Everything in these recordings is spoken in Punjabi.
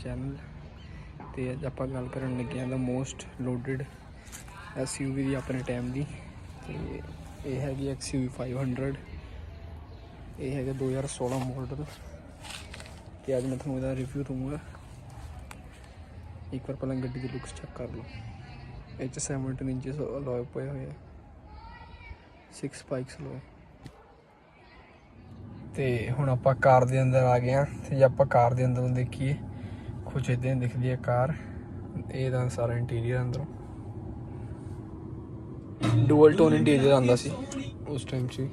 ਚੈਨਲ। ਤੇ ਅੱਜ ਆਪਾਂ ਗੱਲ ਕਰਨ ਲੱਗੇ ਹਾਂ ਦਾ ਮੋਸਟ ਲੋਡਡ SUV ਦੀ ਆਪਣੇ ਟਾਈਮ ਦੀ। ਤੇ ਇਹ ਹੈਗੀ XUV 500। ਇਹ ਹੈਗਾ 2016 ਮਾਡਲ। ਤੇ ਅੱਜ ਮੈਂ ਤੁਹਾਨੂੰ ਇਹਦਾ ਰਿਵਿਊ ਦਊਂਗਾ। ਇੱਕ ਵਾਰ ਪਹਿਲਾਂ ਗੱਡੀ ਦੀ ਲੁੱਕਸ ਚੈੱਕ ਕਰ ਲਓ। ਇਹ 'ਚ 17 ਇੰਚਸ ਅਲੋਏ ਪਏ ਹੋਏ ਆ, 6 ਸਪਾਈਕਸ ਅਲੋਏ। ਤੇ ਹੁਣ ਆਪਾਂ ਕਾਰ ਦੇ ਅੰਦਰ ਆ ਗਏ ਹਾਂ। ਤੇ ਜੇ ਆਪਾਂ ਕਾਰ ਦੇ ਅੰਦਰੋਂ ਦੇਖੀਏ ਕੁਛ ਇੱਦਾਂ ਦਿਖਦੀ ਹੈ ਕਾਰ। ਇਹ ਤਾਂ ਸਾਰਾ ਇੰਟੀਰੀਅਰ ਅੰਦਰੋਂ ਡੂਅਲ ਟੋਨ ਇੰਟੀਰੀਅਰ ਆਉਂਦਾ ਸੀ ਉਸ ਟਾਈਮ 'ਚ।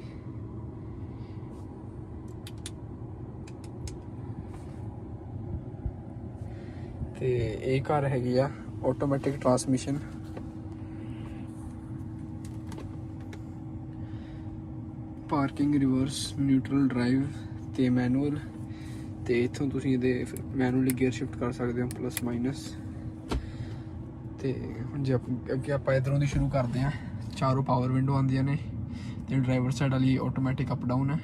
ਤੇ ਇਹ ਕਾਰ ਹੈਗੀ ਆ automatic transmission. Parking, reverse, neutral drive ਤੇ ਮੈਨੂਅਲ। ਤੇ ਇੱਥੋਂ ਤੁਸੀਂ ਇਹਦੇ ਮੈਨੂਅਲੀ ਗੇਅਰ ਸ਼ਿਫਟ ਕਰ ਸਕਦੇ ਹੋ, ਪਲੱਸ ਮਾਈਨਸ। ਤੇ ਹੁਣ ਜੇ ਅੱਗੇ ਆਪਾਂ ਇੱਧਰੋਂ ਦੀ ਸ਼ੁਰੂ ਕਰਦੇ ਹਾਂ। ਚਾਰੋਂ ਪਾਵਰ ਵਿੰਡੋ ਆਉਂਦੀਆਂ ਨੇ ਤੇ ਡਰਾਈਵਰ ਸਾਈਡ ਵਾਲੀ ਆਟੋਮੈਟਿਕ ਅਪ ਡਾਊਨ ਹੈ।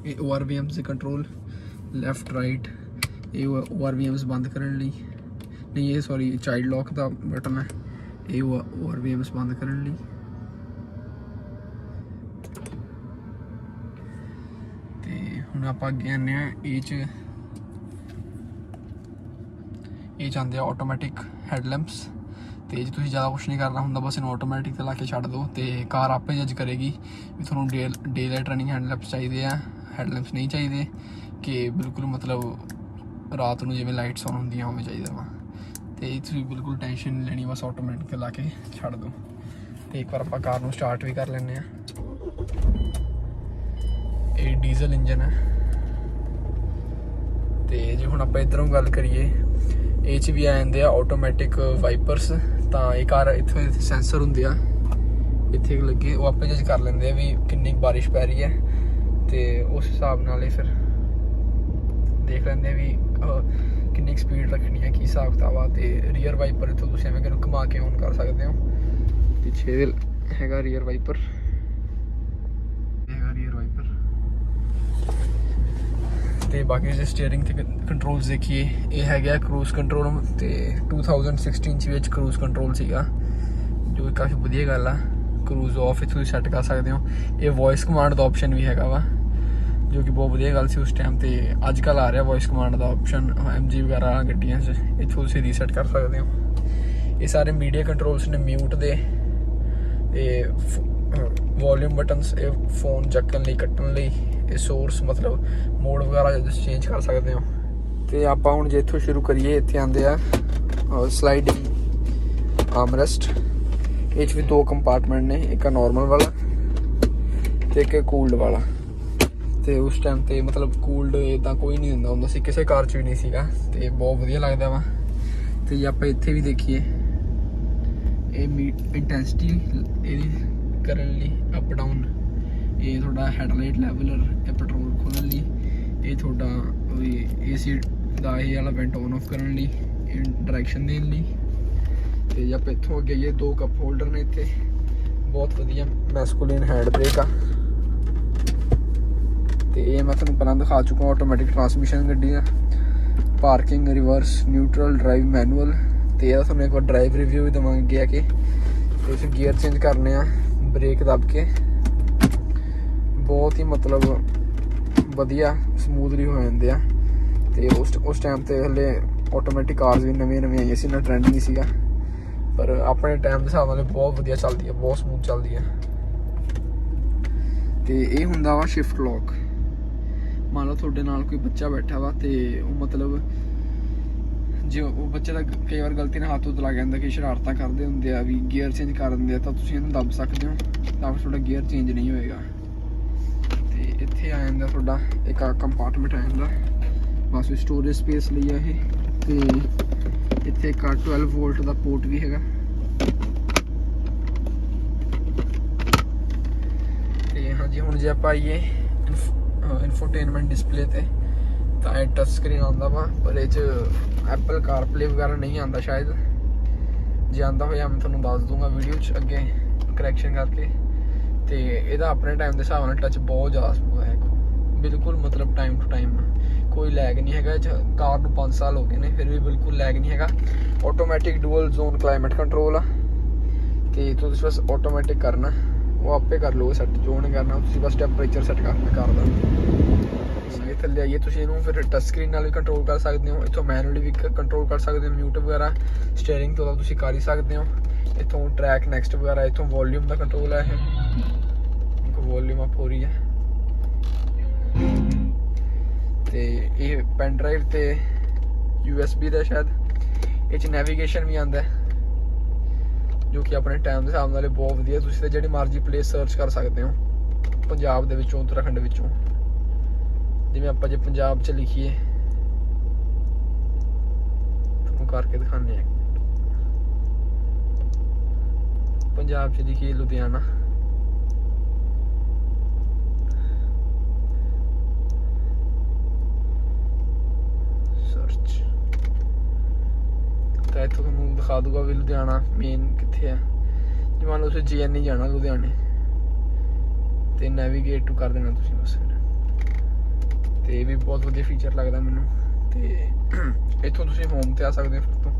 ਇਹ ORVMs ਦੇ ਕੰਟਰੋਲ, ਲੈਫਟ ਰਾਈਟ। ਇਹ ORVMs ਬੰਦ ਕਰਨ ਲਈ, ਨਹੀਂ ਇਹ ਸੌਰੀ ਚਾਈਲਡ ਲੌਕ ਦਾ ਬਟਨ ਹੈ। ਇਹ ORVMs ਬੰਦ ਕਰਨ ਲਈ। ਤੇ ਹੁਣ ਆਪਾਂ ਅੱਗੇ ਆਉਂਦੇ ਹਾਂ। ਇਹ 'ਚ ਆਉਂਦੇ ਆ ਆਟੋਮੈਟਿਕ ਹੈਡਲੈਂਪਸ। ਤੇ ਜੇ ਤੁਸੀਂ ਜ਼ਿਆਦਾ ਕੁਛ ਨਹੀਂ ਕਰਨਾ ਹੁੰਦਾ, ਬਸ ਇਹਨੂੰ ਆਟੋਮੈਟਿਕ 'ਤੇ ਲਾ ਕੇ ਛੱਡ ਦਿਓ ਤੇ ਕਾਰ ਆਪੇ ਜੱਜ ਕਰੇਗੀ ਵੀ ਤੁਹਾਨੂੰ ਡੇ ਲਾਈਟ ਰਨਿੰਗ ਹੈਡਲੈਂਪਸ ਚਾਹੀਦੇ ਆ, ਹੈਡਲੈਂਪਸ ਨਹੀਂ ਚਾਹੀਦੇ, ਕਿ ਬਿਲਕੁਲ ਮਤਲਬ ਰਾਤ ਨੂੰ ਜਿਵੇਂ ਲਾਈਟਸ ਔਨ ਹੁੰਦੀਆਂ ਉਵੇਂ ਚਾਹੀਦਾ ਵਾ। ਤੇ ਤੁਸੀਂ ਬਿਲਕੁਲ ਟੈਨਸ਼ਨ ਨਹੀਂ ਲੈਣੀ, ਬਸ ਆਟੋਮੈਟਿਕ 'ਤੇ ਲਾ ਕੇ ਛੱਡ ਦਿਓ। ਤੇ ਇੱਕ ਵਾਰ ਆਪਾਂ ਕਾਰ ਨੂੰ ਸਟਾਰਟ ਵੀ ਕਰ ਲੈਂਦੇ ਹਾਂ। ਇਹ ਡੀਜ਼ਲ ਇੰਜਨ ਹੈ। ਤੇ ਜੇ ਹੁਣ ਆਪਾਂ ਇੱਧਰੋਂ ਗੱਲ ਕਰੀਏ, ਇਹ 'ਚ ਵੀ ਆ ਜਾਂਦੇ ਆ ਆਟੋਮੈਟਿਕ ਵਾਈਪਰਸ। ਤਾਂ ਇਹ ਕਾਰ ਇੱਥੋਂ ਸੈਂਸਰ ਹੁੰਦੇ ਆ ਇੱਥੇ ਲੱਗੇ, ਉਹ ਆਪੇ ਜੱਜ ਕਰ ਲੈਂਦੇ ਆ ਵੀ ਕਿੰਨੀ ਬਾਰਿਸ਼ ਪੈ ਰਹੀ ਹੈ। ਤੇ ਉਸ ਹਿਸਾਬ ਨਾਲ ਇਹ ਫਿਰ ਦੇਖ ਲੈਂਦੇ ਆ ਵੀ ਕਿੰਨੀ ਸਪੀਡ ਰੱਖਣੀ ਹੈ, ਕੀ ਹਿਸਾਬ ਕਿਤਾਬ ਆ। ਤੇ ਰੀਅਰ ਵਾਈਪਰ ਇੱਥੋਂ ਤੁਸੀਂ ਐਵੇਂ ਕਿ ਘੁਮਾ ਕੇ ਔਨ ਕਰ ਸਕਦੇ ਹੋ। ਪਿੱਛੇ ਹੈਗਾ ਰੀਅਰ ਵਾਈਪਰ, ਤੇ ਬਾਕੀ ਜੇ ਸਟੀਅਰਿੰਗ ਤੇ ਕੰਟਰੋਲਸ ਦੇਖੀਏ, ਇਹ ਹੈਗਾ ਕਰੂਜ਼ ਕੰਟਰੋਲ। ਤੇ 2016 ਵਿੱਚ ਕਰੂਜ਼ ਕੰਟਰੋਲ ਸੀਗਾ, ਜੋ ਕਾਫੀ ਵਧੀਆ ਗੱਲ ਆ। ਕਰੂਜ਼ ਆਫ ਇੱਥੋਂ ਤੁਸੀਂ ਸੈੱਟ ਕਰ ਸਕਦੇ ਹੋ। ਇਹ ਵੋਇਸ ਕਮਾਂਡ ਦਾ ਆਪਸ਼ਨ ਵੀ ਹੈਗਾ ਵਾ, ਜੋ ਕਿ ਬਹੁਤ ਵਧੀਆ ਗੱਲ ਸੀ ਉਸ ਟਾਈਮ। ਤੇ ਅੱਜ ਕੱਲ੍ਹ ਆ ਰਿਹਾ ਵੋਇਸ ਕਮਾਂਡ ਦਾ ਆਪਸ਼ਨ MG ਵਗੈਰਾ ਗੱਡੀਆਂ 'ਚ। ਇੱਥੋਂ ਤੁਸੀਂ ਰੀਸੈਟ ਕਰ ਸਕਦੇ ਹੋ। ਇਹ ਸਾਰੇ ਮੀਡੀਆ ਕੰਟਰੋਲਸ ਨੇ, ਮਿਊਟ ਦੇ। ਤੇ ਵੋਲੀਅਮ ਬਟਨਸ, ਇਹ ਫੋਨ ਚੱਕਣ ਲਈ, ਕੱਟਣ ਲਈ। ਇਹ ਸੋਰਸ ਮਤਲਬ ਮੋਡ ਵਗੈਰਾ ਚੇਂਜ ਕਰ ਸਕਦੇ ਹੋ। ਤੇ ਆਪਾਂ ਹੁਣ ਜੇ ਇੱਥੋਂ ਸ਼ੁਰੂ ਕਰੀਏ, ਇੱਥੇ ਆਉਂਦੇ ਆ ਸਲਾਈਡਿੰਗ ਆਰਮਰੈਸਟ। ਇਹ 'ਚ ਵੀ 2 ਕੰਪਾਰਟਮੈਂਟ ਨੇ, ਇੱਕ ਨੋਰਮਲ ਵਾਲਾ ਤੇ ਇੱਕ ਕੂਲਡ ਵਾਲਾ। ਤੇ ਉਸ ਟਾਈਮ ਤੇ ਮਤਲਬ ਕੂਲਡ ਇੱਦਾਂ ਕੋਈ ਨਹੀਂ ਦਿੰਦਾ ਹੁੰਦਾ ਸੀ, ਕਿਸੇ ਕਾਰ 'ਚ ਵੀ ਨਹੀਂ ਸੀਗਾ। ਤੇ ਬਹੁਤ ਵਧੀਆ ਲੱਗਦਾ ਵਾ। ਤੇ ਜੇ ਆਪਾਂ ਇੱਥੇ ਵੀ ਦੇਖੀਏ, ਇਹ ਇੰਟੈਂਸਿਟੀ ਇਹਦੀ ਕਰਨ ਲਈ ਅਪ ਡਾਊਨ। ਇਹ ਤੁਹਾਡਾ ਹੈਡਲਾਈਟ ਲੈਵਲਰ, ਇਹ ਪੈਟਰੋਲ ਖੋਲ੍ਹਣ ਲਈ। ਇਹ ਤੁਹਾਡਾ AC ਦਾ ਇਹ ਵਾਲਾ ਵੈਂਟ ਔਨ ਆਫ ਕਰਨ ਲਈ, ਇਹ ਡਾਇਰੈਕਸ਼ਨ ਦੇਣ ਲਈ। ਤੇ ਜੇ ਆਪਾਂ ਇੱਥੋਂ ਅੱਗੇ ਆਈਏ, 2 ਕੱਪ ਹੋਲਡਰ ਨੇ ਇੱਥੇ, ਬਹੁਤ ਵਧੀਆ ਮੈਸਕੂਲਿਨ ਹੈਂਡ ਬ੍ਰੇਕ ਆ। ਤੇ ਇਹ ਮੈਂ ਤੁਹਾਨੂੰ ਪਹਿਲਾਂ ਦਿਖਾ ਚੁੱਕਾ ਆਟੋਮੈਟਿਕ ਟਰਾਂਸਮਿਸ਼ਨ ਗੱਡੀ ਦਾ। Parking, reverse, neutral drive, manual. ਤੇ ਇਹਦਾ ਤੁਹਾਨੂੰ ਇੱਕ ਵਾਰ ਡਰਾਈਵ ਰਿਵਿਊ ਵੀ ਦੇਵਾਂਗੇ ਆ ਕਿ ਤੁਸੀਂ ਗੀਅਰ ਚੇਂਜ ਕਰਨੇ ਆ ਬ੍ਰੇਕ ਦੱਬ ਕੇ। ਬਹੁਤ ਹੀ ਮਤਲਬ ਵਧੀਆ ਸਮੂਥਲੀ ਹੋ ਜਾਂਦੇ ਆ। ਤੇ ਉਸ ਟਾਈਮ ਤੇ ਹਲੇ ਆਟੋਮੈਟਿਕ ਕਾਰਸ ਵੀ ਨਵੀਆਂ ਆਈਆਂ ਸੀ, ਇੰਨਾ ਟਰੈਂਡ ਨਹੀਂ ਸੀਗਾ। ਪਰ ਆਪਣੇ ਟਾਈਮ ਦੇ ਹਿਸਾਬ ਨਾਲ ਬਹੁਤ ਵਧੀਆ ਚੱਲਦੀ ਹੈ, ਬਹੁਤ ਸਮੂਥ ਚੱਲਦੀ ਹੈ। ਤੇ ਇਹ ਹੁੰਦਾ ਵਾ ਸ਼ਿਫਟ ਲੌਕ। ਮੰਨ ਲਓ ਤੁਹਾਡੇ ਨਾਲ ਕੋਈ ਬੱਚਾ ਬੈਠਾ ਵਾ, ਤੇ ਉਹ ਮਤਲਬ ਜੇ ਉਹ ਬੱਚੇ ਦਾ ਕਈ ਵਾਰ ਗਲਤੀ ਨਾਲ ਹੱਥ ਉੱਤੇ ਲੱਗ ਜਾਂਦਾ, ਕਿ ਸ਼ਰਾਰਤਾਂ ਕਰਦੇ ਹੁੰਦੇ ਆ ਵੀ ਗੀਅਰ ਚੇਂਜ ਕਰ ਦਿੰਦੇ ਆ, ਤਾਂ ਤੁਸੀਂ ਇਹਨੂੰ ਦੱਬ ਸਕਦੇ ਹੋ, ਤਾਂ ਫਿਰ ਤੁਹਾਡਾ ਗੀਅਰ ਚੇਂਜ ਨਹੀਂ ਹੋਏਗਾ। ਤੇ ਇੱਥੇ ਆ ਜਾਂਦਾ ਤੁਹਾਡਾ ਇੱਕ ਕੰਪਾਰਟਮੈਂਟ ਆ ਜਾਂਦਾ, ਬਸ ਸਟੋਰੇਜ ਸਪੇਸ ਲਈ ਆ ਇਹ। ਤੇ ਇੱਥੇ ਇੱਕ 12 ਵੋਲਟ ਦਾ ਪੋਰਟ ਵੀ ਹੈਗਾ। ਤੇ ਹਾਂਜੀ, ਹੁਣ ਜੇ ਆਪਾਂ ਆਈਏ ਇਨਫੋਟੇਨਮੈਂਟ ਡਿਸਪਲੇ ਤੇ, ਤਾਂ ਇਹ ਟੱਚ ਸਕਰੀਨ ਆਉਂਦਾ ਵਾ, ਪਰ ਇਹ 'ਚ ਐਪਲ ਕਾਰਪਲੇ ਵਗੈਰਾ ਨਹੀਂ ਆਉਂਦਾ ਸ਼ਾਇਦ। ਜੇ ਆਉਂਦਾ ਹੋਇਆ ਮੈਂ ਤੁਹਾਨੂੰ ਦੱਸ ਦੂੰਗਾ ਵੀਡੀਓ 'ਚ ਅੱਗੇ ਕਰੈਕਸ਼ਨ ਕਰਕੇ। ਤੇ ਇਹਦਾ ਆਪਣੇ ਟਾਈਮ ਦੇ ਹਿਸਾਬ ਨਾਲ ਟੱਚ ਬਹੁਤ ਜ਼ਿਆਦਾ ਸਮੂਥ ਹੈ, ਬਿਲਕੁਲ ਮਤਲਬ ਟਾਈਮ ਟੂ ਟਾਈਮ ਕੋਈ ਲੈਗ ਨਹੀਂ ਹੈਗਾ। ਕਾਰ ਨੂੰ 5 ਸਾਲ ਹੋ ਗਏ ਨੇ, ਫਿਰ ਵੀ ਬਿਲਕੁਲ ਲੈਗ ਨਹੀਂ ਹੈਗਾ। Automatic dual zone climate control ਆ, ਤੇ ਤੁਸੀਂ ਬਸ ਆਟੋਮੈਟਿਕ ਕਰਨਾ, ਉਹ ਆਪੇ ਕਰ ਲਓ ਸੈੱਟ, ਜੋ ਨਹੀਂ ਕਰਨਾ ਤੁਸੀਂ ਬਸ ਟੈਂਪਰੇਚਰ ਸੈੱਟ ਕਰਨਾ ਕਾਰ ਦਾ। ਇਹ ਥੱਲੇ ਆਈਏ, ਤੁਸੀਂ ਇਹਨੂੰ ਫਿਰ ਟੱਚ ਸਕਰੀਨ ਨਾਲ ਵੀ ਕੰਟਰੋਲ ਕਰ ਸਕਦੇ ਹੋ, ਇੱਥੋਂ ਮੈਨੂਅਲੀ ਵੀ ਕੰਟਰੋਲ ਕਰ ਸਕਦੇ ਹੋ, ਮਿਊਟ ਵਗੈਰਾ ਸਟੀਅਰਿੰਗ ਤੋਂ ਤੁਸੀਂ ਕਰ ਹੀ ਸਕਦੇ ਹੋ। ਇੱਥੋਂ ਟਰੈਕ ਨੈਕਸਟ ਵਗੈਰਾ, ਇੱਥੋਂ ਵੋਲਿਊਮ ਦਾ ਕੰਟਰੋਲ ਹੈ, ਇਹ ਵੋਲਿਊਮ ਅਪ ਹੋ ਰਹੀ ਹੈ। ਤੇ ਇਹ ਪੈਨ ਡਰਾਈਵ ਤੇ USB ਦਾ ਸ਼ਾਇਦ, ਇਹ 'ਚ ਨੈਵੀਗੇਸ਼ਨ ਵੀ ਆਉਂਦਾ, ਜੋ ਕਿ ਆਪਣੇ ਟਾਈਮ ਦੇ ਹਿਸਾਬ ਨਾਲ ਬਹੁਤ ਵਧੀਆ। ਤੁਸੀਂ ਤਾਂ ਜਿਹੜੀ ਮਰਜ਼ੀ ਪਲੇਸ ਸਰਚ ਕਰ ਸਕਦੇ ਹੋ ਪੰਜਾਬ ਦੇ ਵਿੱਚੋਂ, ਉੱਤਰਾਖੰਡ ਵਿੱਚੋਂ। ਜਿਵੇਂ ਆਪਾਂ ਜੇ ਪੰਜਾਬ 'ਚ ਲਿਖੀਏ, ਤੁਹਾਨੂੰ ਕਰਕੇ ਦਿਖਾਉਂਦੇ ਹਾਂ। ਪੰਜਾਬ 'ਚ ਲਿਖੀਏ ਲੁਧਿਆਣਾ, ਸਰਚ ਤਾਂ ਇੱਥੋਂ ਤੁਹਾਨੂੰ ਦਿਖਾ ਦੂਗਾ ਵੀ ਲੁਧਿਆਣਾ ਮੇਨ ਕਿੱਥੇ ਆ। ਜੇ ਮੰਨ ਲਓ ਤੁਸੀਂ GNE ਜਾਣਾ ਲੁਧਿਆਣੇ, ਤੇ ਨੈਵੀਗੇਟ ਟੂ ਕਰ ਦੇਣਾ ਤੁਸੀਂ ਬਸ। ਤੇ ਇਹ ਵੀ ਬਹੁਤ ਵਧੀਆ ਫੀਚਰ ਲੱਗਦਾ ਮੈਨੂੰ। ਤੇ ਇੱਥੋਂ ਤੁਸੀਂ ਹੋਮ ਤੇ ਆ ਸਕਦੇ ਹੋ, ਫਿਰ ਤੋਂ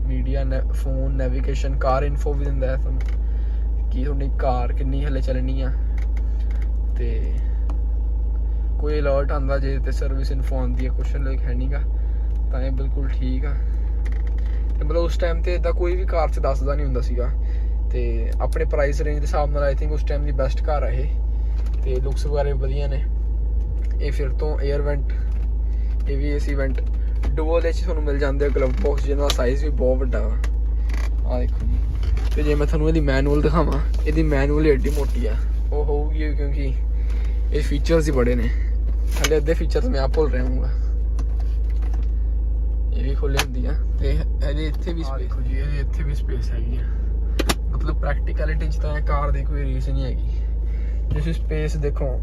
ਮੀਡੀਆ, ਫੋਨ, ਨੈਵੀਗੇਸ਼ਨ, ਕਾਰ ਇਨਫੋ ਵੀ ਦਿੰਦਾ ਹੈ ਤੁਹਾਨੂੰ, ਕਿ ਤੁਹਾਡੀ ਕਾਰ ਕਿੰਨੀ ਹਲੇ ਚੱਲਣੀ ਆ, ਤੇ ਕੋਈ ਅਲਰਟ ਆਉਂਦਾ ਜੇ ਤੇ ਸਰਵਿਸ ਇਨਫੋ ਆਉਂਦੀ ਹੈ, ਕੁਛ ਲਾਈਕ ਹੈ ਨਹੀਂਗਾ, ਤਾਂ ਇਹ ਬਿਲਕੁਲ ਠੀਕ ਆ। ਤੇ ਮਤਲਬ ਉਸ ਟਾਈਮ ਤੇ ਇੱਦਾਂ ਕੋਈ ਵੀ ਕਾਰ 'ਚ ਦੱਸਦਾ ਨਹੀਂ ਹੁੰਦਾ ਸੀਗਾ, ਤੇ ਆਪਣੇ ਪ੍ਰਾਈਸ ਰੇਂਜ ਦੇ ਹਿਸਾਬ ਨਾਲ ਆਈ ਥਿੰਕ ਉਸ ਟਾਈਮ ਦੀ ਬੈਸਟ ਕਾਰ ਆ ਇਹ। ਤੇ ਲੁੱਕਸ ਵਗੈਰਾ ਵੀ ਵਧੀਆ ਨੇ। ਇਹ ਫਿਰ ਤੋਂ 에ਅਰ ਵੈਂਟ, ਇਹ ਵੀ AC ਵੈਂਟ ਡੂਅਲ ਦੇ 'ਚ ਤੁਹਾਨੂੰ ਮਿਲ ਜਾਂਦੇ ਆ ਗਲਵ ਬਾਕਸ, ਜਿਹਨਾਂ ਦਾ ਸਾਈਜ਼ ਵੀ ਬਹੁਤ ਵੱਡਾ ਵਾ। ਆਹ ਦੇਖੋ ਜੀ। ਤੇ ਜੇ ਮੈਂ ਤੁਹਾਨੂੰ ਇਹਦੀ ਮੈਨੂਅਲ ਦਿਖਾਵਾਂ, ਇਹਦੀ ਮੈਨੂਅਲ ਐਡੀ ਮੋਟੀ ਆ, ਉਹ ਹੋਊਗੀ ਕਿਉਂਕਿ ਇਹ ਫੀਚਰਸ ਹੀ ਬੜੇ ਨੇ। ਹਾਲੇ ਅੱਧੇ ਫੀਚਰਸ ਮੈਂ ਆਪ ਭੁੱਲ ਰਿਹਾ ਹੂੰਗਾ। ਇਹ ਵੀ ਖੋਲ੍ਹ ਹੁੰਦੀ ਆ, ਤੇ ਇਹਦੇ ਇੱਥੇ ਵੀ ਸਪੇਸ ਜੀ, ਇਹਦੇ ਇੱਥੇ ਵੀ ਸਪੇਸ ਹੈਗੀ ਆ। ਮਤਲਬ ਪ੍ਰੈਕਟੀਕੈਲਿਟੀ 'ਚ ਤਾਂ ਕਾਰ ਦੀ ਕੋਈ ਰੀਸ ਨਹੀਂ ਹੈਗੀ। ਤੁਸੀਂ ਸਪੇਸ ਦੇਖੋ,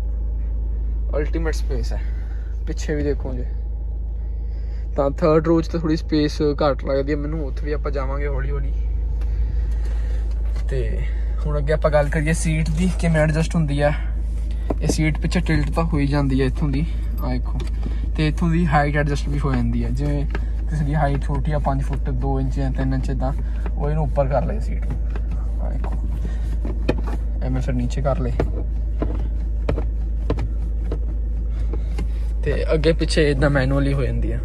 ਅਲਟੀਮੇਟ ਸਪੇਸ ਹੈ। ਪਿੱਛੇ ਵੀ ਦੇਖੋ ਜੇ, ਤਾਂ ਥਰਡ ਰੋ 'ਚ ਤਾਂ ਥੋੜੀ ਸਪੇਸ ਘੱਟ ਲੱਗਦੀ ਹੈ ਮੈਨੂੰ, ਉੱਥੇ ਵੀ ਆਪਾਂ ਜਾਵਾਂਗੇ ਹੌਲੀ ਹੌਲੀ। ਤੇ ਹੁਣ ਅੱਗੇ ਆਪਾਂ ਗੱਲ ਕਰੀਏ ਸੀਟ ਦੀ, ਕਿਵੇਂ ਐਡਜਸਟ ਹੁੰਦੀ ਆ। ਇਹ ਸੀਟ ਪਿੱਛੇ ਟਿਲਟ ਤਾਂ ਹੋ ਹੀ ਜਾਂਦੀ ਹੈ ਇੱਥੋਂ ਦੀ, ਆਹ ਦੇਖੋ। ਤੇ ਇੱਥੋਂ ਦੀ ਹਾਈਟ ਐਡਜਸਟ ਵੀ ਹੋ ਜਾਂਦੀ ਹੈ, ਜਿਵੇਂ ਕਿਸੇ ਦੀ ਹਾਈਟ ਛੋਟੀ ਆ 5 ਫੁੱਟ 2 ਇੰਚ ਜਾਂ 3 ਇੰਚ, ਤਾਂ ਉਹ ਇਹਨੂੰ ਉੱਪਰ ਕਰ ਲਏ ਸੀਟ ਨੂੰ, ਆਹ ਦੇਖੋ। ਐਵੇਂ ਫਿਰ ਨੀਚੇ ਕਰ ਲਏ, ਤੇ ਅੱਗੇ ਪਿੱਛੇ ਇੱਦਾਂ ਮੈਨੂਅਲੀ ਹੋ ਜਾਂਦੀ ਆ।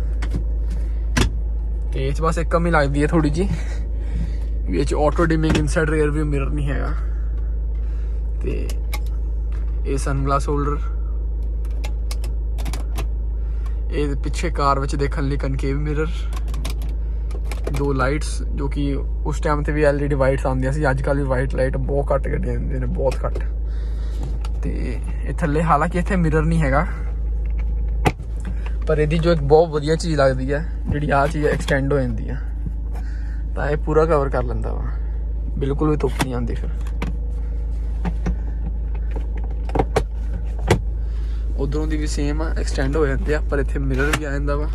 ਤੇ ਇਹ 'ਚ ਬਸ ਇੱਕ ਕਮੀ ਲੱਗਦੀ ਹੈ ਥੋੜੀ ਜਿਹੀ, ਵੀ ਇਹ 'ਚ ਆਟੋ ਡਿਮਿੰਗ ਇਨਸਾਈਡ ਰੀਅਰ ਵੀ ਮਿਰਰ ਨਹੀਂ ਹੈਗਾ। ਤੇ ਇਹ ਸਨਗਲਾਸ ਹੋਲਡਰ, ਇਹ ਪਿੱਛੇ ਕਾਰ ਵਿੱਚ ਦੇਖਣ ਲਈ ਕਨਕੇਵ ਮਿਰਰ, 2 ਲਾਈਟਸ, ਜੋ ਕਿ ਉਸ ਟਾਈਮ ਤੇ ਵੀ LED ਵਾਈਟਸ ਆਉਂਦੀਆਂ ਸੀ, ਅੱਜ ਕੱਲ੍ਹ ਵੀ ਵਾਈਟ ਲਾਈਟ ਬਹੁਤ ਘੱਟ ਗੱਡੀਆਂ ਦਿੰਦੇ ਨੇ, ਬਹੁਤ ਘੱਟ। ਤੇ ਇਹ ਥੱਲੇ, ਹਾਲਾਂਕਿ ਇੱਥੇ ਮਿਰਰ ਨਹੀਂ ਹੈਗਾ, ਪਰ ਇਹਦੀ ਜੋ ਇੱਕ ਬਹੁਤ ਵਧੀਆ ਚੀਜ਼ ਲੱਗਦੀ ਹੈ, ਜਿਹੜੀ ਆਹ ਚੀਜ਼ ਐਕਸਟੈਂਡ ਹੋ ਜਾਂਦੀ ਆ, ਤਾਂ ਇਹ ਪੂਰਾ ਕਵਰ ਕਰ ਲੈਂਦਾ ਵਾ, ਬਿਲਕੁਲ ਵੀ ਧੁੱਪ ਨਹੀਂ ਆਉਂਦੀ। ਫਿਰ ਉਧਰੋਂ ਦੀ ਵੀ ਸੇਮ ਆ, ਐਕਸਟੈਂਡ ਹੋ ਜਾਂਦੇ ਆ, ਪਰ ਇੱਥੇ ਮਿਰਰ ਵੀ ਆ ਜਾਂਦਾ ਵਾ,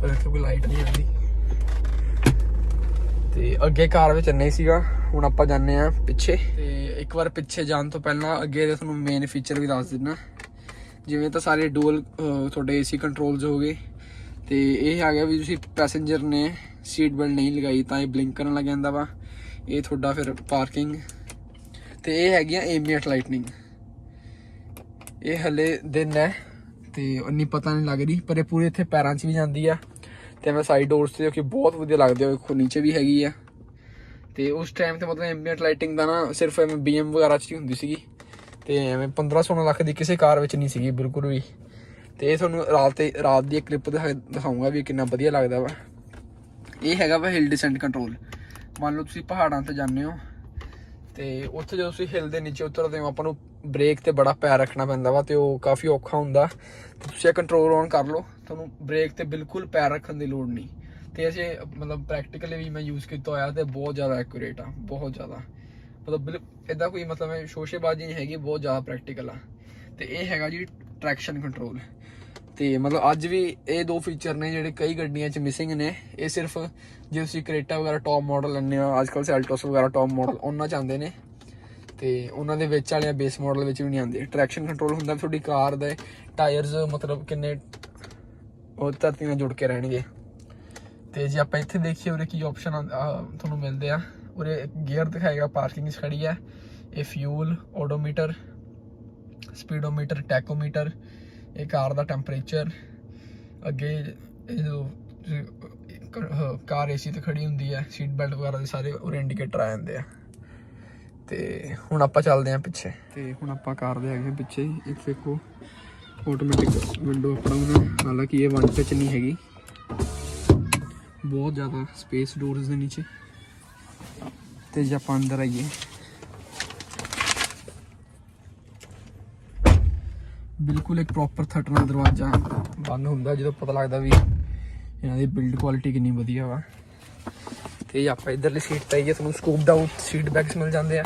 ਪਰ ਇੱਥੇ ਕੋਈ ਲਾਈਟ ਨਹੀਂ ਆਉਂਦੀ। ਤੇ ਅੱਗੇ ਕਾਰ ਵਿੱਚ ਨਹੀਂ ਸੀਗਾ, ਹੁਣ ਆਪਾਂ ਜਾਂਦੇ ਆ ਪਿੱਛੇ। ਤੇ ਇੱਕ ਵਾਰ ਪਿੱਛੇ ਜਾਣ ਤੋਂ ਪਹਿਲਾਂ ਅੱਗੇ ਦੇ ਤੁਹਾਨੂੰ ਮੇਨ ਫੀਚਰ ਵੀ ਦੱਸ ਦਿੰਦਾ। ਜਿਵੇਂ ਤਾਂ ਸਾਰੇ ਡੂਅਲ ਤੁਹਾਡੇ AC ਕੰਟਰੋਲਸ ਹੋ ਗਏ, ਤੇ ਇਹ ਆ ਗਿਆ ਵੀ ਤੁਸੀਂ ਪੈਸੇਂਜਰ ਨੇ ਸੀਟ ਬੈਲਟ ਨਹੀਂ ਲਗਾਈ ਤਾਂ ਇਹ ਬਲਿੰਕ ਕਰਨ ਲੱਗ ਜਾਂਦਾ ਵਾ। ਇਹ ਤੁਹਾਡਾ ਫਿਰ ਪਾਰਕਿੰਗ, ਤੇ ਇਹ ਹੈਗੀਆਂ ਐਂਬੀਐਂਟ ਲਾਈਟਨਿੰਗ। ਇਹ ਹਲੇ ਦਿਨ ਹੈ ਤੇ ਇੰਨੀ ਪਤਾ ਨਹੀਂ ਲੱਗ ਰਹੀ, ਪਰ ਇਹ ਪੂਰੇ ਇੱਥੇ ਪੈਰਾਂ 'ਚ ਵੀ ਜਾਂਦੀ ਆ। ਤੇ ਮੈਂ ਸਾਈਡ ਡੋਰਸ ਤੇ, ਕਿ ਬਹੁਤ ਵਧੀਆ ਲੱਗਦੇ ਆ, ਵੇਖੋ ਨੀਚੇ ਵੀ ਹੈਗੀ ਆ। ਤੇ ਉਸ ਟਾਈਮ ਤੇ ਮਤਲਬ ਐਂਬੀਐਂਟ ਲਾਈਟਿੰਗ ਦਾ ਨਾ ਸਿਰਫ ਐਵੇਂ BM ਵਗੈਰਾ 'ਚ ਹੀ ਹੁੰਦੀ ਸੀਗੀ, ਤੇ ਐਵੇਂ 15-16 ਲੱਖ ਦੀ ਕਿਸੇ ਕਾਰ ਵਿੱਚ ਨਹੀਂ ਸੀਗੀ ਬਿਲਕੁਲ ਵੀ। ਤੇ ਇਹ ਤੁਹਾਨੂੰ ਰਾਤ ਦੀ ਇੱਕ ਕਲਿੱਪ ਦਿਖਾਊਂਗਾ ਵੀ ਕਿੰਨਾ ਵਧੀਆ ਲੱਗਦਾ ਵਾ। ਇਹ ਹੈਗਾ ਵਾ ਹਿਲ ਡਿਸੈਂਟ ਕੰਟਰੋਲ। ਮੰਨ ਲਓ ਤੁਸੀਂ ਪਹਾੜਾਂ ਤੇ ਜਾਂਦੇ ਹੋ, ਤੇ ਉੱਥੇ ਜਦੋਂ ਤੁਸੀਂ ਹਿਲ ਦੇ ਨੀਚੇ ਉਤਰਦੇ ਹੋ, ਆਪਾਂ ਨੂੰ ਬ੍ਰੇਕ ਤੇ ਬੜਾ ਪੈਰ ਰੱਖਣਾ ਪੈਂਦਾ ਵਾ, ਤੇ ਉਹ ਕਾਫੀ ਔਖਾ ਹੁੰਦਾ। ਤੇ ਤੁਸੀਂ ਇਹ ਕੰਟਰੋਲ ਔਨ ਕਰ ਲਓ, ਤੁਹਾਨੂੰ ਬ੍ਰੇਕ ਤੇ ਬਿਲਕੁਲ ਪੈਰ ਰੱਖਣ ਦੀ ਲੋੜ ਨਹੀਂ। ਤੇ ਅਸੀਂ ਮਤਲਬ ਪ੍ਰੈਕਟੀਕਲੀ ਵੀ ਮੈਂ ਯੂਜ਼ ਕੀਤਾ ਹੋਇਆ, ਤੇ ਬਹੁਤ ਜ਼ਿਆਦਾ ਐਕੂਰੇਟ ਆ, ਬਹੁਤ ਜ਼ਿਆਦਾ। ਮਤਲਬ ਇੱਦਾਂ ਕੋਈ ਮਤਲਬ ਸ਼ੋਸ਼ੇਬਾਜ਼ੀ ਨਹੀਂ ਹੈਗੀ, ਬਹੁਤ ਜ਼ਿਆਦਾ ਪ੍ਰੈਕਟੀਕਲ ਆ। ਤੇ ਇਹ ਹੈਗਾ ਜੀ ਟਰੈਕਸ਼ਨ ਕੰਟਰੋਲ। ਤੇ ਮਤਲਬ ਅੱਜ ਵੀ ਇਹ 2 ਫੀਚਰ ਨੇ ਜਿਹੜੇ ਕਈ ਗੱਡੀਆਂ 'ਚ ਮਿਸਿੰਗ ਨੇ। ਇਹ ਸਿਰਫ ਜੇ ਤੁਸੀਂ ਕਰੇਟਾ ਵਗੈਰਾ ਟੌਪ ਮਾਡਲ ਲੈਂਦੇ ਹੋ, ਅੱਜ ਕੱਲ੍ਹ ਸੈਲਟੋਸ ਵਗੈਰਾ ਟੌਪ ਮਾਡਲ, ਉਹਨਾਂ 'ਚ ਆਉਂਦੇ ਨੇ, ਤੇ ਉਹਨਾਂ ਦੇ ਵਿੱਚ ਵਾਲਿਆਂ ਬੇਸ ਮਾਡਲ ਵਿੱਚ ਵੀ ਨਹੀਂ ਆਉਂਦੇ। ਟਰੈਕਸ਼ਨ ਕੰਟਰੋਲ ਹੁੰਦਾ ਤੁਹਾਡੀ ਕਾਰ ਦੇ ਟਾਇਰਸ ਮਤਲਬ ਕਿੰਨੇ ਉਹ ਧਰਤੀ ਨਾਲ ਜੁੜ ਕੇ ਰਹਿਣਗੇ। ਤੇ ਜੇ ਆਪਾਂ ਇੱਥੇ ਦੇਖੀਏ ਉਰੇ ਕੀ ਆਪਸ਼ਨ ਤੁਹਾਨੂੰ ਮਿਲਦੇ ਆ। ਉਰੇ ਗੇਅਰ ਦਿਖਾਏਗਾ, ਪਾਰਕਿੰਗ 'ਚ ਖੜੀ ਹੈ। ਇਹ ਫਿਊਲ, ਓਡੋਮੀਟਰ, ਸਪੀਡੋਮੀਟਰ, ਟੈਕੋਮੀਟਰ, ਇਹ ਕਾਰ ਦਾ ਟੈਂਪਰੇਚਰ। ਅੱਗੇ ਕਾਰ ਏਸੀ ਤੇ ਖੜੀ ਹੁੰਦੀ ਹੈ, ਸੀਟ ਬੈਲਟ ਵਗੈਰਾ ਦੇ ਸਾਰੇ ਉਰੇ ਇੰਡੀਕੇਟਰ ਆ ਜਾਂਦੇ ਆ। ਤੇ ਹੁਣ ਆਪਾਂ ਚੱਲਦੇ ਹਾਂ ਪਿੱਛੇ। ਤੇ ਹੁਣ ਆਪਾਂ ਕਾਰ ਦੇ ਹੈਗੇ ਪਿੱਛੇ ਹੀ। ਇੱਕ ਦੇਖੋ ਆਟੋਮੈਟਿਕ ਵਿੰਡੋ ਆਪਣਾ ਉਹਨਾਂ, ਹਾਲਾਂਕਿ ਇਹ 1 ਟੱਚ ਨਹੀਂ ਹੈਗੀ, ਬਹੁਤ ਜ਼ਿਆਦਾ ਸਪੇਸ ਡੋਰਸ ਦੇ ਨੀਚੇ। ਤੇ ਜੇ ਆਪਾਂ ਅੰਦਰ ਆਈਏ, ਬਿਲਕੁਲ ਇੱਕ ਪ੍ਰੋਪਰ ਥੱਟ ਨਾਲ ਦਰਵਾਜ਼ਾ ਬੰਦ ਹੁੰਦਾ, ਜਦੋਂ ਪਤਾ ਲੱਗਦਾ ਵੀ ਇਹਨਾਂ ਦੀ ਬਿਲਡ ਕੁਆਲਿਟੀ ਕਿੰਨੀ ਵਧੀਆ ਵਾ। ਤੇ ਆਪਾਂ ਇੱਧਰਲੀ ਸੀਟ 'ਤੇ ਆਈਏ, ਤੁਹਾਨੂੰ ਸਕੂਪਡ ਆਊਟ ਸੀਟ ਬੈਗਸ ਮਿਲ ਜਾਂਦੇ ਆ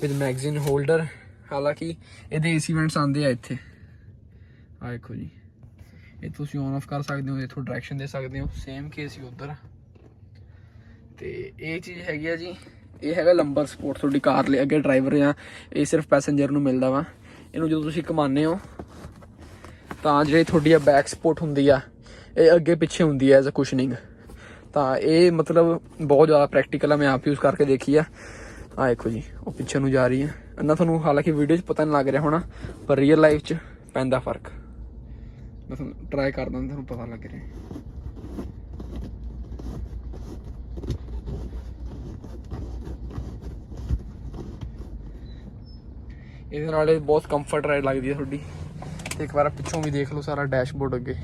ਵਿਦ ਮੈਗਜ਼ੀਨ ਹੋਲਡਰ। ਹਾਲਾਂਕਿ ਇਹਦੇ ਏਸੀ ਵੈਂਟਸ ਆਉਂਦੇ ਆ ਇੱਥੇ, ਆ ਦੇਖੋ ਜੀ, ਇਹ ਤੁਸੀਂ ਔਨ ਆਫ ਕਰ ਸਕਦੇ ਹੋ, ਇੱਥੋਂ ਡਾਇਰੈਕਸ਼ਨ ਦੇ ਸਕਦੇ ਹੋ। ਸੇਮ ਕੇਸ ਹੀ ਉੱਧਰ। ਤੇ ਇਹ ਚੀਜ਼ ਹੈਗੀ ਆ ਜੀ, ਇਹ ਹੈਗਾ ਲੰਬਰ ਸਪੋਰਟ ਤੁਹਾਡੀ ਕਾਰ ਲਈ। ਅੱਗੇ ਡਰਾਈਵਰ ਜਾਂ ਇਹ ਸਿਰਫ ਪੈਸੇਂਜਰ ਨੂੰ ਮਿਲਦਾ ਵਾ। ਇਹਨੂੰ ਜਦੋਂ ਤੁਸੀਂ ਘੁਮਾਉਂਦੇ ਹੋ ਤਾਂ ਜਿਹੜੀ ਤੁਹਾਡੀ ਆ ਬੈਕ ਸਪੋਰਟ ਹੁੰਦੀ ਆ, ਇਹ ਅੱਗੇ ਪਿੱਛੇ ਹੁੰਦੀ ਹੈ ਐਜ਼ ਅ ਕੁਸ਼ਨਿੰਗ। ਤਾਂ ਇਹ ਮਤਲਬ ਬਹੁਤ ਜ਼ਿਆਦਾ ਪ੍ਰੈਕਟੀਕਲ ਆ, ਮੈਂ ਆਪ ਯੂਜ਼ ਕਰਕੇ ਦੇਖੀ ਆ। ਆਹ ਦੇਖੋ ਜੀ, ਉਹ ਪਿੱਛੇ ਨੂੰ ਜਾ ਰਹੀ ਹੈ। ਇੰਨਾ ਤੁਹਾਨੂੰ ਹਾਲਾਂਕਿ ਵੀਡੀਓ 'ਚ ਪਤਾ ਨਹੀਂ ਲੱਗ ਰਿਹਾ ਹੋਣਾ, ਪਰ ਰੀਅਲ ਲਾਈਫ 'ਚ ਪੈਂਦਾ ਫਰਕ। ਮੈਂ ਤੁਹਾਨੂੰ ਟਰਾਈ ਕਰਦਾ, ਤੁਹਾਨੂੰ ਪਤਾ ਲੱਗ ਰਿਹਾ। ਇਹਦੇ ਨਾਲ ਇਹ ਬਹੁਤ ਕੰਫਰਟ ਰਾਈਡ ਲੱਗਦੀ ਹੈ ਤੁਹਾਡੀ। ਤੇ ਇੱਕ ਵਾਰ ਪਿੱਛੋਂ ਵੀ ਦੇਖ ਲਓ ਸਾਰਾ ਡੈਸ਼ਬੋਰਡ ਅੱਗੇ।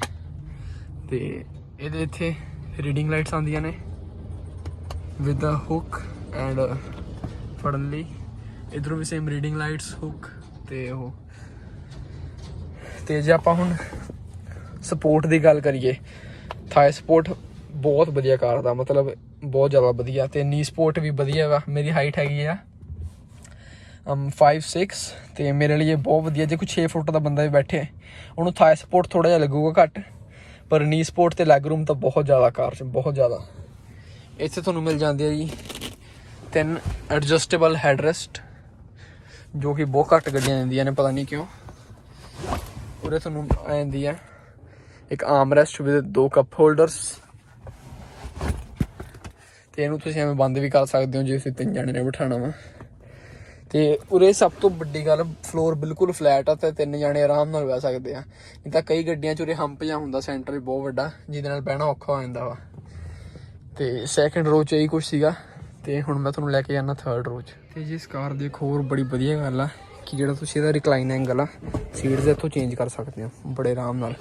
ਤੇ ਇਹਦੇ ਇੱਥੇ ਰੀਡਿੰਗ ਲਾਈਟਸ ਆਉਂਦੀਆਂ ਨੇ ਵਿਦ ਦਾ ਹੁੱਕ ਐਂਡ ਫੜਨ ਲਈ। ਇੱਧਰੋਂ ਵੀ ਸੇਮ ਰੀਡਿੰਗ ਲਾਈਟਸ, ਹੁੱਕ ਤੇ ਉਹ। ਤੇ ਜੇ ਆਪਾਂ ਹੁਣ ਸਪੋਰਟ ਦੀ ਗੱਲ ਕਰੀਏ, ਥਾਈ ਸਪੋਰਟ ਬਹੁਤ ਵਧੀਆ ਕਾਰ ਦਾ, ਮਤਲਬ ਬਹੁਤ ਜ਼ਿਆਦਾ ਵਧੀਆ। ਤੇ ਨੀ ਸਪੋਰਟ ਵੀ ਵਧੀਆ ਵਾ। ਮੇਰੀ ਹਾਈਟ ਹੈਗੀ ਆ 5'6", ਤੇ ਮੇਰੇ ਲਈ ਬਹੁਤ ਵਧੀਆ। ਜੇ ਕੋਈ 6 ਫੁੱਟ ਦਾ ਬੰਦਾ ਵੀ ਬੈਠੇ, ਉਹਨੂੰ ਥਾਈ ਸਪੋਰਟ ਥੋੜ੍ਹਾ ਜਿਹਾ ਲੱਗੂਗਾ ਘੱਟ, ਪਰ ਨੀ ਸਪੋਰਟ ਤੇ ਲੈਗ ਰੂਮ ਤਾਂ ਬਹੁਤ ਜ਼ਿਆਦਾ ਕਾਰ 'ਚ, ਬਹੁਤ ਜ਼ਿਆਦਾ। ਇੱਥੇ ਤੁਹਾਨੂੰ ਮਿਲ ਜਾਂਦੀ ਹੈ ਜੀ 3 ਐਡਜਸਟੇਬਲ ਹੈਡਰੈਸਟ, ਜੋ ਕਿ ਬਹੁਤ ਘੱਟ ਗੱਡੀਆਂ ਦਿੰਦੀਆਂ ਨੇ, ਪਤਾ ਨਹੀਂ ਕਿਉਂ। ਉਰੇ ਤੁਹਾਨੂੰ ਆ ਜਾਂਦੀ ਹੈ ਇੱਕ ਆਰਮਰੈਸਟ ਵਿਦ 2 ਕੱਪ ਹੋਲਡਰਸ। ਤੇ ਇਹਨੂੰ ਤੁਸੀਂ ਐਵੇਂ ਬੰਦ ਵੀ ਕਰ ਸਕਦੇ ਹੋ ਜੇ ਤੁਸੀਂ 3 ਜਣੇ ਨੇ ਬਿਠਾਉਣਾ ਵਾ। ਤੇ ਉਰੇ ਸਭ ਤੋਂ ਵੱਡੀ ਗੱਲ, ਫਲੋਰ ਬਿਲਕੁਲ ਫਲੈਟ ਆ ਤੇ 3 ਜਣੇ ਆਰਾਮ ਨਾਲ ਬਹਿ ਸਕਦੇ ਆ। ਨਹੀਂ ਤਾਂ ਕਈ ਗੱਡੀਆਂ 'ਚ ਉਰੇ ਹੰਪ ਜਿਹਾ ਹੁੰਦਾ, ਸੈਂਟਰ ਵੀ ਬਹੁਤ ਵੱਡਾ, ਜਿਹਦੇ ਨਾਲ ਬਹਿਣਾ ਔਖਾ ਹੋ ਜਾਂਦਾ ਵਾ। ਤੇ ਸੈਕਿੰਡ ਰੋ 'ਚ ਇਹੀ ਕੁਛ ਸੀਗਾ। ਤੇ ਹੁਣ ਮੈਂ ਤੁਹਾਨੂੰ ਲੈ ਕੇ ਜਾਣਾ 3rd ਰੋ 'ਚ। ਤੇ ਜੀ ਇਸ ਕਾਰ ਦੀ ਇੱਕ ਹੋਰ ਬੜੀ ਵਧੀਆ ਗੱਲ ਆ ਕਿ ਜਿਹੜਾ ਤੁਸੀਂ ਇਹਦਾ ਰਿਕਲਾਈਨ ਐਂਗਲ ਆ, ਸੀਟਸ ਇੱਥੋਂ ਚੇਂਜ ਕਰ ਸਕਦੇ ਹੋ ਬੜੇ ਆਰਾਮ ਨਾਲ।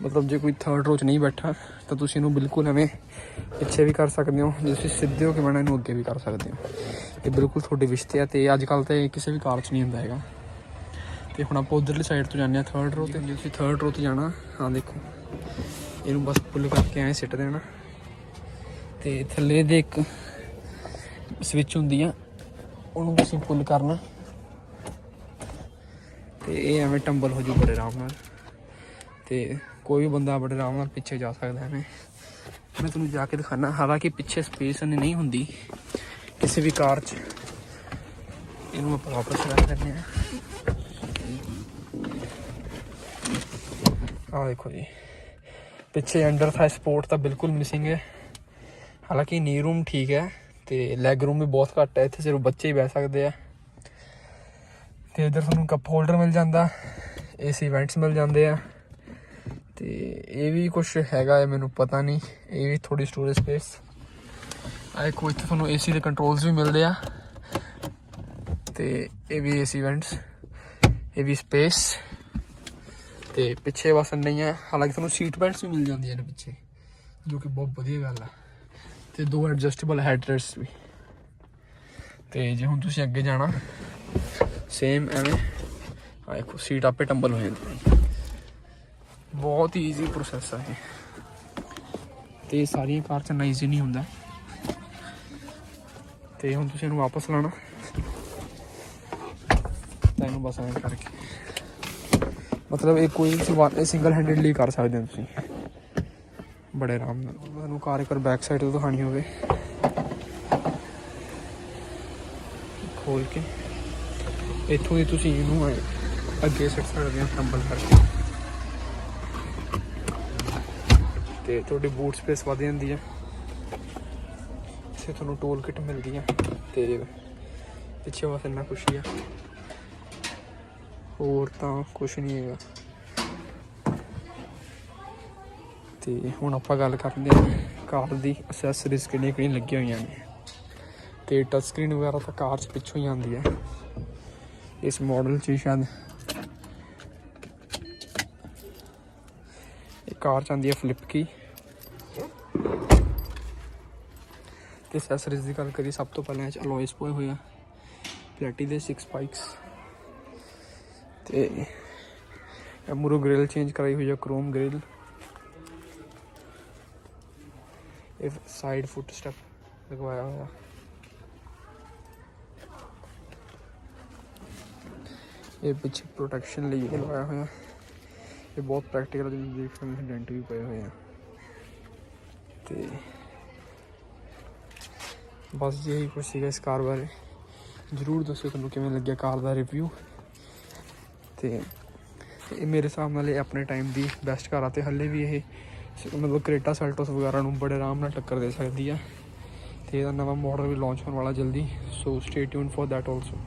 ਮਤਲਬ ਜੇ ਕੋਈ 3rd ਰੋ 'ਚ ਨਹੀਂ ਬੈਠਾ ਤਾਂ ਤੁਸੀਂ ਇਹਨੂੰ ਬਿਲਕੁਲ ਐਵੇਂ ਪਿੱਛੇ ਵੀ ਕਰ ਸਕਦੇ ਹੋ, ਜੇ ਤੁਸੀਂ ਸਿੱਧੇ ਹੋ ਕੇ ਬਹਿਣਾ ਇਹਨੂੰ ਅੱਗੇ ਵੀ ਕਰ ਸਕਦੇ ਹੋ। ਇਹ ਬਿਲਕੁਲ ਤੁਹਾਡੇ ਵਿਸ਼ 'ਤੇ ਆ। ਤੇ ਅੱਜ ਕੱਲ੍ਹ ਤਾਂ ਕਿਸੇ ਵੀ ਕਾਰ 'ਚ ਨਹੀਂ ਹੁੰਦਾ ਹੈਗਾ। ਤੇ ਹੁਣ ਆਪਾਂ ਉੱਧਰਲੀ ਸਾਈਡ ਤੋਂ ਜਾਂਦੇ ਹਾਂ 3rd ਰੋ 'ਤੇ। ਜੇ ਤੁਸੀਂ 3rd ਰੋ 'ਤੇ ਜਾਣਾ, ਹਾਂ ਦੇਖੋ, ਇਹਨੂੰ ਬਸ ਪੁੱਲ ਕਰਕੇ ਐਂ ਸਿੱਟ ਦੇਣਾ। ਤੇ ਥੱਲੇ ਦੇ ਇੱਕ ਸਵਿਚ ਹੁੰਦੀ ਆ, ਉਹਨੂੰ ਤੁਸੀਂ ਪੁੱਲ ਕਰਨਾ ਤੇ ਇਹ ਐਵੇਂ ਟੰਬਲ ਹੋ ਜੂ ਬੜੇ ਆਰਾਮ ਨਾਲ। ਤੇ ਕੋਈ ਵੀ ਬੰਦਾ ਬੜੇ ਆਰਾਮ ਨਾਲ ਪਿੱਛੇ ਜਾ ਸਕਦਾ ਐਵੇਂ। ਮੈਂ ਤੁਹਾਨੂੰ ਜਾ ਕੇ ਦਿਖਾਉਣਾ। ਹਾਲਾਂਕਿ ਪਿੱਛੇ ਸਪੇਸ ਨਹੀਂ ਹੁੰਦੀ ਕਿਸੇ ਵੀ ਕਾਰ 'ਚ। ਇਹਨੂੰ ਆਪਾਂ ਵਾਪਸ ਰੱਖ ਦਿੰਦੇ ਹਾਂ। ਆਹ ਦੇਖੋ ਜੀ, ਪਿੱਛੇ ਅੰਡਰ ਥਾਈ ਸਪੋਰਟ ਤਾਂ ਬਿਲਕੁਲ ਮਿਸਿੰਗ ਹੈ। ਹਾਲਾਂਕਿ ਨੀ ਰੂਮ ਠੀਕ ਹੈ ਤੇ ਲੈਗ ਰੂਮ ਵੀ ਬਹੁਤ ਘੱਟ ਹੈ। ਇੱਥੇ ਸਿਰਫ ਬੱਚੇ ਹੀ ਬਹਿ ਸਕਦੇ ਆ। ਤੇ ਇੱਧਰ ਤੁਹਾਨੂੰ ਕੱਪ ਹੋਲਡਰ ਮਿਲ ਜਾਂਦਾ, ਏਸੀ ਵੈਂਟਸ ਮਿਲ ਜਾਂਦੇ ਆ। ਤੇ ਇਹ ਵੀ ਕੁਛ ਹੈਗਾ ਹੈ, ਮੈਨੂੰ ਪਤਾ ਨਹੀਂ, ਇਹ ਵੀ ਥੋੜੀ ਸਟੋਰੇਜ ਸਪੇਸ। ਆ ਦੇਖੋ, ਇੱਥੇ ਤੁਹਾਨੂੰ ਏਸੀ ਦੇ ਕੰਟਰੋਲਸ ਵੀ ਮਿਲਦੇ ਆ। ਤੇ ਇਹ ਵੀ ਏਸੀ ਵੈਂਟਸ, ਇਹ ਵੀ ਸਪੇਸ। ਤੇ ਪਿੱਛੇ ਬਸ ਨਹੀਂ ਹੈ। ਹਾਲਾਂਕਿ ਤੁਹਾਨੂੰ ਸੀਟ ਬੈਲਟਸ ਵੀ ਮਿਲ ਜਾਂਦੀਆਂ ਨੇ ਪਿੱਛੇ, ਜੋ ਕਿ ਬਹੁਤ ਵਧੀਆ ਗੱਲ ਆ। ਤੇ 2 ਐਡਜਸਟੇਬਲ ਹੈਡਰੈਸਟ ਵੀ। ਤੇ ਜੇ ਹੁਣ ਤੁਸੀਂ ਅੱਗੇ ਜਾਣਾ, ਸੇਮ ਐਵੇਂ ਆ ਦੇਖੋ, ਸੀਟ ਆਪੇ ਟੰਬਲ ਹੋ ਜਾਂਦੀ। ਬਹੁਤ ਹੀ ਈਜ਼ੀ ਪ੍ਰੋਸੈਸ ਆ ਇਹ। ਤੇ ਸਾਰੀਆਂ ਕਾਰ 'ਚ ਇੰਨਾ ਈਜ਼ੀ ਨਹੀਂ ਹੁੰਦਾ। ਤੇ ਹੁਣ ਤੁਸੀਂ ਇਹਨੂੰ ਵਾਪਸ ਲਾਉਣਾ ਤਾਂ ਇਹਨੂੰ ਬਸ ਐਵੇਂ ਕਰਕੇ, ਮਤਲਬ ਇਹ ਕੋਈ ਸਿੰਗਲ ਹੈਂਡਡਲੀ ਕਰ ਸਕਦੇ ਹੋ ਤੁਸੀਂ ਬੜੇ ਆਰਾਮ ਨਾਲ। ਤੁਹਾਨੂੰ ਕਾਰ ਇੱਕ ਵਾਰ ਬੈਕ ਸਾਈਡ ਤੋਂ ਦਿਖਾਉਣੀ ਹੋਵੇ, ਖੋਲ ਕੇ ਇੱਥੋਂ ਦੀ ਤੁਸੀਂ ਇਹਨੂੰ ਅੱਗੇ ਸਿੱਟ ਸਕਦੇ ਹੋ ਟੰਬਲ ਕਰਕੇ। ਤੇ ਤੁਹਾਡੀ ਬੂਟ ਸਪੇਸ ਵਧ ਜਾਂਦੀ ਹੈ। ਇੱਥੇ ਤੁਹਾਨੂੰ ਟੂਲ ਕਿਟ ਮਿਲਦੀ ਹੈ ਤੇ ਪਿੱਛੇ ਬਸ ਇੰਨਾ ਕੁਛ ਹੀ ਆ, ਹੋਰ ਤਾਂ ਕੁਛ ਨਹੀਂ ਹੈਗਾ। ਤੇ ਹੁਣ ਆਪਾਂ ਗੱਲ ਕਰਦੇ ਹਾਂ ਕਾਰ ਦੀ ਅਸੈਸਰੀਜ਼ ਕਿਹੜੀਆਂ ਕਿਹੜੀਆਂ ਲੱਗੀਆਂ ਹੋਈਆਂ ਨੇ। ਤੇ ਟੱਚ ਸਕਰੀਨ ਵਗੈਰਾ ਤਾਂ ਕਾਰ 'ਚ ਪਿੱਛੋਂ ਹੀ ਆਉਂਦੀ ਹੈ। ਇਸ ਮਾਡਲ 'ਚ ਸ਼ਾਇਦ ਇਹ ਕਾਰ 'ਚ ਆਉਂਦੀ ਹੈ ਫਲਿੱਪ ਕੀ। ਤੇ ਅਸੈਸਰੀਜ਼ ਦੀ ਗੱਲ ਕਰੀਏ, ਸਭ ਤੋਂ ਪਹਿਲਾਂ ਇਹ 'ਚ ਅਲੋਇਸ ਪਏ ਹੋਏ ਆ ਪਲੈਟੀ ਦੇ 6 ਸਪਾਈਕਸ। ਤੇ ਮੂਰੋ ਗ੍ਰਿਲ ਚੇਂਜ ਕਰਾਈ ਹੋਈ ਹੈ, ਕ੍ਰੋਮ ਗ੍ਰਿਲ। ਇਹ ਸਾਈਡ ਫੁੱਟ ਸਟੈਪ ਲਗਵਾਇਆ ਹੋਇਆ। ਇਹ ਪਿੱਛੇ ਪ੍ਰੋਟੈਕਸ਼ਨ ਲਈ ਲਗਵਾਇਆ ਹੋਇਆ। ਇਹ ਬਹੁਤ ਪ੍ਰੈਕਟੀਕਲ, ਤੁਸੀਂ ਦੇਖ ਸਕਦੇ ਹੋ ਡੈਂਟ ਵੀ ਪਏ ਹੋਏ ਆ। ਤੇ ਬਸ ਇਹੀ ਕੁਛ ਸੀਗਾ ਇਸ ਕਾਰ ਬਾਰੇ। ਜ਼ਰੂਰ ਦੱਸੋ ਤੁਹਾਨੂੰ ਕਿਵੇਂ ਲੱਗਿਆ ਕਾਰ ਦਾ ਰਿਵਿਊ। ਤੇ ਇਹ ਮੇਰੇ ਹਿਸਾਬ ਨਾਲ ਇਹ ਆਪਣੇ ਟਾਈਮ ਦੀ ਬੈਸਟ ਕਾਰ ਆ। ਅਤੇ ਹਾਲੇ ਵੀ ਇਹ ਮਤਲਬ ਕਰੇਟਾ ਸੈਲਟੋਸ ਵਗੈਰਾ ਨੂੰ ਬੜੇ ਆਰਾਮ ਨਾਲ ਟੱਕਰ ਦੇ ਸਕਦੀ ਆ। ਅਤੇ ਇਹਦਾ ਨਵਾਂ ਮਾਡਲ ਵੀ ਲਾਂਚ ਹੋਣ ਵਾਲਾ ਜਲਦੀ, so stay tune for that also.